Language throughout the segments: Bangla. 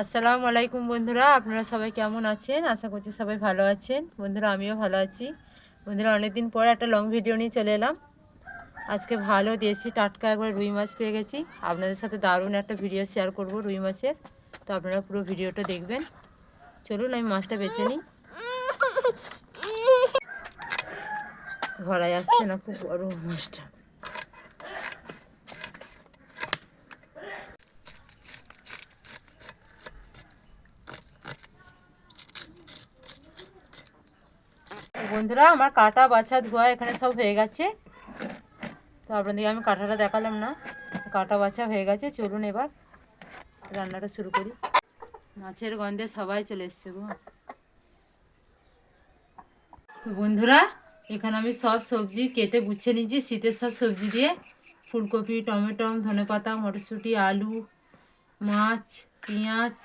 আসসালামু আলাইকুম বন্ধুরা, আপনারা সবাই কেমন আছেন? আশা করছি সবাই ভালো আছেন। বন্ধুরা আমিও ভালো আছি। বন্ধুরা অনেকদিন পর একটা লং ভিডিও নিয়ে চলে এলাম। আজকে ভালো দেশি টাটকা একবার রুই মাছ পেয়ে গেছি। আপনাদের সাথে দারুণ একটা ভিডিও শেয়ার করব রুই মাছের। তো আপনারা পুরো ভিডিওটা দেখবেন। চলুন আমি মাছটা বেছে নিই। ধরা যাচ্ছে না, খুব বড় মাছটা। বন্ধুরা আমার কাটা বাছা ধোয়া এখানে সব হয়ে গেছে। তো আপনাদেরকে আমি কাঁটাটা দেখালাম না, কাটা বাছা হয়ে গেছে। চলুন এবার রান্নাটা শুরু করি। মাছের গন্ধে সবাই চলে এসছে গো। তো বন্ধুরা এখানে আমি সব সবজি কেটে গুছিয়ে নিয়েছি, শীতের সব সবজি দিয়ে। ফুলকপি, টমেটো, ধনেপাতা, মটরশুঁটি, আলু, মাছ, পেঁয়াজ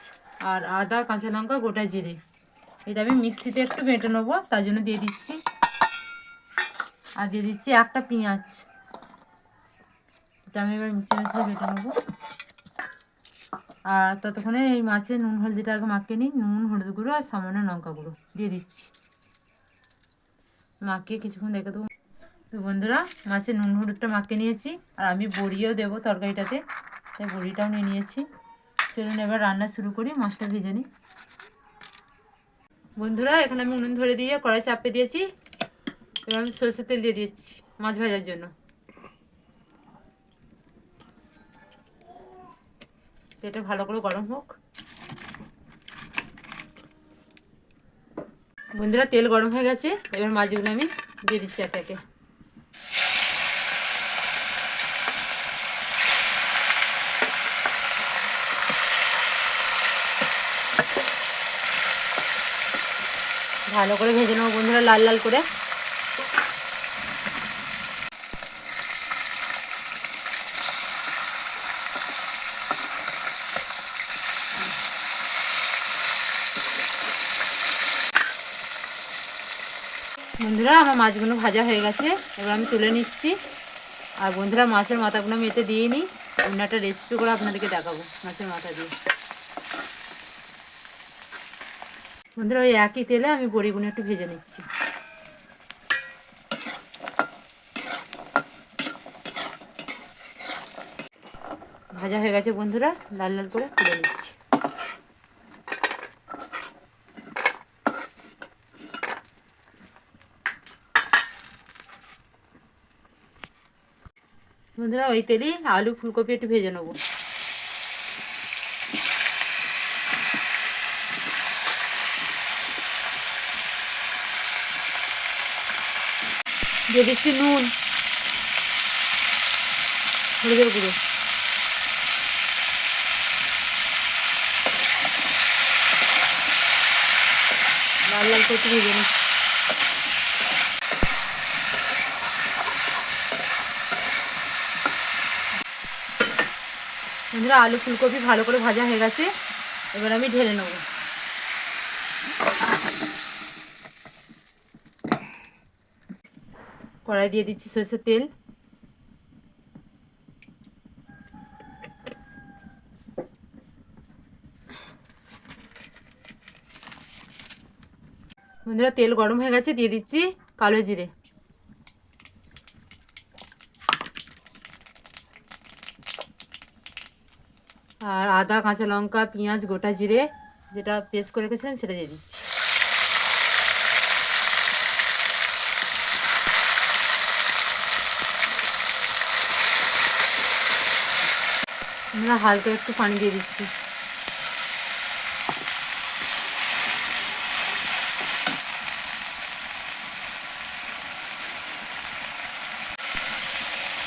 আর আদা, কাঁচা লঙ্কা, গোটা জিরে। এটা আমি মিক্সিতে একটু বেটে নেবো, তার জন্য দিয়ে দিচ্ছি। আর দিয়ে দিচ্ছি একটা পেঁয়াজ। এটা আমি এবার মিক্সিতে বেটে নেবো। আর ততক্ষণে এই মাছে নুন হলদিটা আগে মাখিয়ে নিই। নুন, হলুদ গুঁড়ো আর সামান্য লঙ্কা গুঁড়ো দিয়ে দিচ্ছি। মাখিয়ে কিছুক্ষণ রেখে দেবো। তো বন্ধুরা মাছের নুন হলুদটা মাখিয়ে নিয়েছি। আর আমি বড়িও দেবো তরকারিটাতে, তাই বড়িটাও নিয়ে নিয়েছি। চলুন এবার রান্না শুরু করি, মাছটা ভেজে নিই। বন্ধুরা এখানে আমি উনুন ধরে দিয়ে কড়াই চাপে দিয়েছি। এবার আমি সরষের তেল দিয়ে দিচ্ছি মাছ ভাজার জন্য। তেলটা ভালো করে গরম হোক। বন্ধুরা তেল গরম হয়ে গেছে, এবার মাছগুলো আমি দিয়ে দিচ্ছি একে একে। ভালো করে ভেজে নেবো বন্ধুরা, লাল লাল করে। বন্ধুরা আমার মাছগুলো ভাজা হয়ে গেছে, এবার আমি তুলে নিচ্ছি। আর বন্ধুরা মাছের মাথাগুলো আমি এতে দিয়ে নিই। অন্য একটা রেসিপি করে আপনাদেরকে দেখাবো মাছের মাথা দিয়ে। বন্ধুরা ওই একই তেলে আমি বড়িগুলো একটু ভেজে নিচ্ছি। ভাজা হয়ে গেছে বন্ধুরা, লাল লাল করে তুলে নিচ্ছি। বন্ধুরা ওই তেলেই আলু, ফুলকপি একটু ভেজে নেবো। দিয়ে দিচ্ছি নুন, হলুদের গুঁড়ো। লাল লাল করে একটু ভেজে নিচ্ছি। বন্ধুরা আলু ফুলকপি ভালো করে ভাজা হয়ে গেছে, এবার আমি ঢেলে নেবো। কড়াই দিয়ে দিচ্ছি সরষের তেল। বন্ধুরা তেল গরম হয়ে গেছে, দিয়ে দিচ্ছি কালো জিরে। আর আদা, কাঁচা লঙ্কা, পেঁয়াজ, গোটা জিরে যেটা পেস্ট করে রেখেছিলাম সেটা দিয়ে দিচ্ছি। আমরা হালকা একটু পানি দিয়ে দিচ্ছি।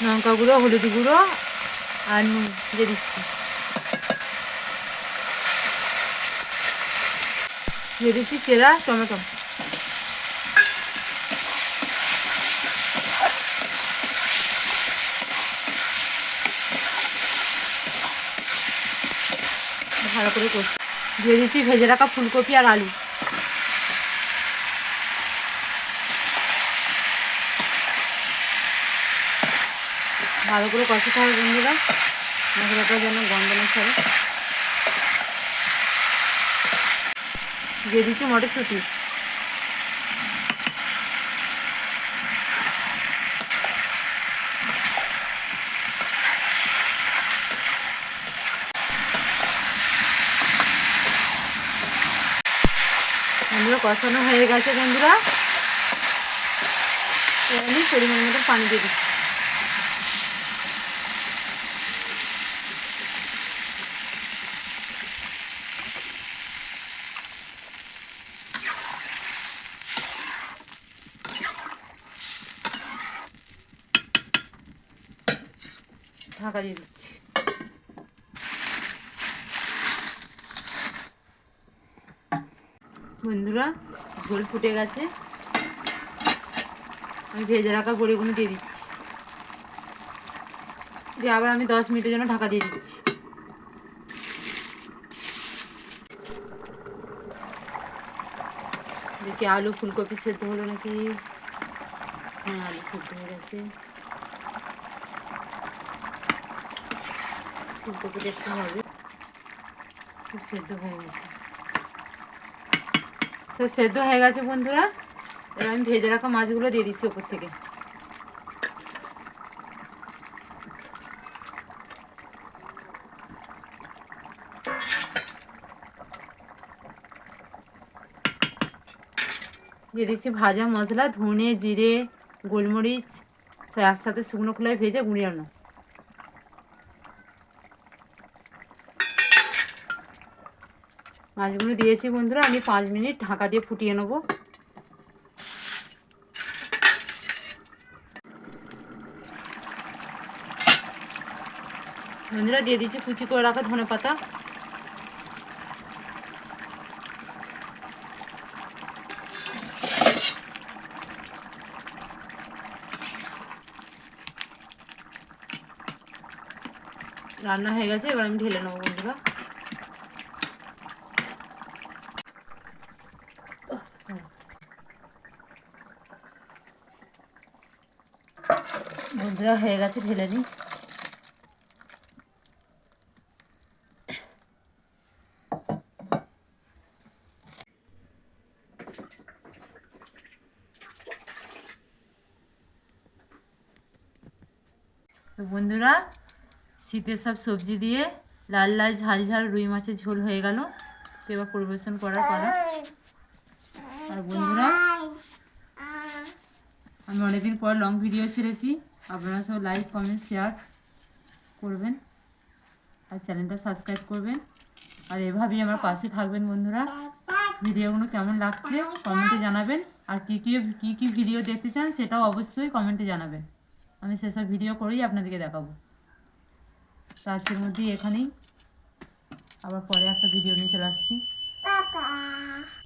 লঙ্কা গুঁড়ো, হলুদ গুঁড়ো আর নুন দিয়ে দিচ্ছি। দিয়ে দিচ্ছি চেরা টমেটো। ভালো করে কষি। দিয়ে দিচ্ছি ভেজে রাখা ফুলকপি আর আলু। ভালো করে কষাতে হবে বন্ধুরা, মশলাটা যেন গন্ধ না ছাড়ে। দিয়ে দিচ্ছি মটরশুঁটি। বন্ধুরা কষানো হয়ে গেছে বন্ধুরা, আমি পরিমাণ মতো পানি দিয়ে দিচ্ছি। ঢাকা দিয়ে দিচ্ছি। বন্ধুরা ঝোল ফুটে গেছে, আমি ভেজে রাখা বড়িগুলো দিয়ে দিচ্ছি, দিয়ে আবার আমি 10 মিনিটের জন্য ঢাকা দিয়ে দিচ্ছি। দেখি আলু ফুলকপি সেদ্ধ হলো নাকি। হ্যাঁ আলু সেদ্ধ হয়ে গেছে, ফুলকপি দেখতে হবে, খুব সেদ্ধ হয়ে গেছে। তো সেদ্ধ হয়ে গেছে বন্ধুরা, এবার আমি ভেজে রাখা মাছগুলো দিয়ে দিচ্ছি ওপর থেকে। দিয়ে দিচ্ছি ভাজা মশলা, ধনে জিরে গোলমরিচ সব একসাথে শুকনো খোলায় ভেজে গুঁড়িয়ে আনো। মাছগুলো দিয়েছি বন্ধুরা, আমি 5 মিনিট ঢাকা দিয়ে ফুটিয়ে নেব। বন্ধুরা দিয়ে দিচ্ছি কুচি করে রাখা ধনে পাতা। রান্না হয়ে গেছে, এবার আমি ঢেলে নেবো বন্ধুরা। বন্ধুরা হয়ে গেছে, ঢেলে নিই। তো বন্ধুরা শীতের সব সবজি দিয়ে লাল লাল ঝাল ঝাল রুই মাছের ঝোল হয়ে গেল। তো এবার পরিবেশন করার পালা। আর বন্ধুরা আমি অনেকদিন পর লং ভিডিও ছেড়েছি, আপনারা সব লাইক কমেন্ট শেয়ার করবেন আর চ্যানেলটা সাবস্ক্রাইব করবেন, আর এভাবেই আমার পাশে থাকবেন বন্ধুরা। ভিডিওগুলো কেমন লাগছে কমেন্টে জানাবেন, আর কী কী ভিডিও দেখতে চান সেটাও অবশ্যই কমেন্টে জানাবেন, আমি সেসব ভিডিও করেই আপনাদেরকে দেখাবো। তো আজকের মধ্যেই এখানেই, আবার পরে একটা ভিডিও নিয়ে চলে আসছি।